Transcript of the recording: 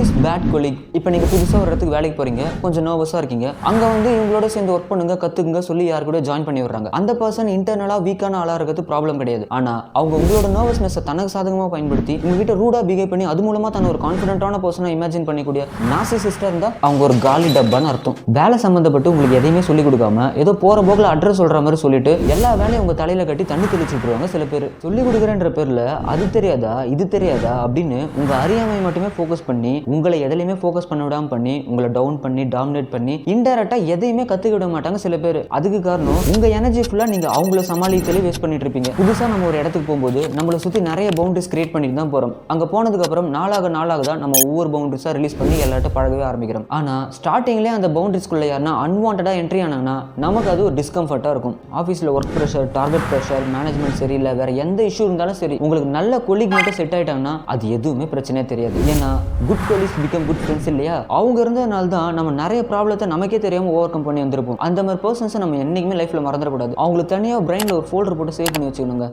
Is bad colleague? இப்போ நீங்கள் புதுசாக ஒரு இடத்துக்கு வேலைக்கு போகிறீங்க, கொஞ்சம் நர்வஸாக இருக்கீங்க. அங்கே வந்து இவங்களோட சேர்ந்து ஒர்க் பண்ணுங்க, கற்றுக்குங்க சொல்லி யார் கூட ஜாயின் பண்ணி விடுறாங்க. அந்த பர்சன் இன்டர்னலாக வீக்கான ஆளாக இருக்கிறது ப்ராப்ளம் கிடையாது. ஆனால் அவங்க உங்களோட நர்வஸ்னஸை தனக்கு சாதகமாக பயன்படுத்தி உங்ககிட்ட ரூடாக பிஹேவ் பண்ணி அது மூலமாக தன்னை ஒரு கான்ஃபிடென்ட்டான பர்சனாக இமேஜின் பண்ணிக்கூடிய நார்சிசிஸ்டாக இருந்தால் அவங்க ஒரு காலி டப்பான்னு அர்த்தம். வேலை சம்மந்தப்பட்டு உங்களுக்கு எதையுமே சொல்லிக் கொடுக்காம ஏதோ போகிற போக்கில் அட்ரஸ் சொல்கிற மாதிரி சொல்லிட்டு எல்லா வேலையும் உங்கள் தலையில் கட்டி தண்ணி தெளிச்சு விட்டுருவாங்க சில பேர். சொல்லிக் கொடுக்குறேன்ற பேரில் அது தெரியாதா இது தெரியாதா அப்படின்னு உங்கள் அறியாமை மட்டுமே ஃபோக்கஸ் பண்ணி உங்களை எதுலையுமே ஃபோக்கஸ் பண்ண விடாமல் பண்ணி உங்களை டவுன் பண்ணி டாமினேட் பண்ணி இன்டெரக்டாக எதையுமே கற்றுக்க விட மாட்டாங்க சில பேர். அதுக்கு காரணம் உங்கள் எனர்ஜி ஃபுல்லாக நீங்கள் அவங்கள சமாளிக்கலே வேஸ்ட் பண்ணிட்டு இருப்பீங்க. புதுசாக நம்ம ஒரு இடத்துக்கு போகும்போது நம்மளை சுற்றி நிறைய பவுண்டரிஸ் கிரியேட் பண்ணிட்டு தான் போகிறோம். அங்கே போனதுக்கப்புறம் நாளாக தான் நம்ம ஒவ்வொரு பவுண்டரிஸாக ரிலீஸ் பண்ணி எல்லார்ட்ட பழகவே ஆரம்பிக்கிறோம். ஆனால் ஸ்டார்டிங்லேயே அந்த பவுண்டரிஸ்குள்ளே யாருன்னா அன்வான்டாக என்ட்ரி ஆனாங்கன்னா நமக்கு அது ஒரு டிஸ்கம்ஃபர்ட்டாக இருக்கும். ஆஃபீஸில் work pressure, target pressure, management சரியில்லை, வேற எந்த இஷ்யூ இருந்தாலும் சரி, உங்களுக்கு நல்ல கொலீக் மட்டும் செட் ஆகிட்டாங்கன்னா அது எதுவுமே பிரச்சனையே தெரியாது. ஏன்னா good colleagues become good friends இல்லையா? அவங்க இருந்ததுனால தான் நம்ம நிறைய ப்ராப்ளத்தை நமக்கே தெரியாமல் ஓவர் கம் பண்ணி வந்திருப்போம். அந்த மாதிரி பர்சன்ஸை நம்ம என்றைக்குமே லைஃப்பில் மறந்துடக்கூடாது. அவங்களுக்கு தனியாக பிரெயினில் ஒரு ஃபோல்டர் போட்டு சேவ் பண்ணி வச்சுக்கணுங்க.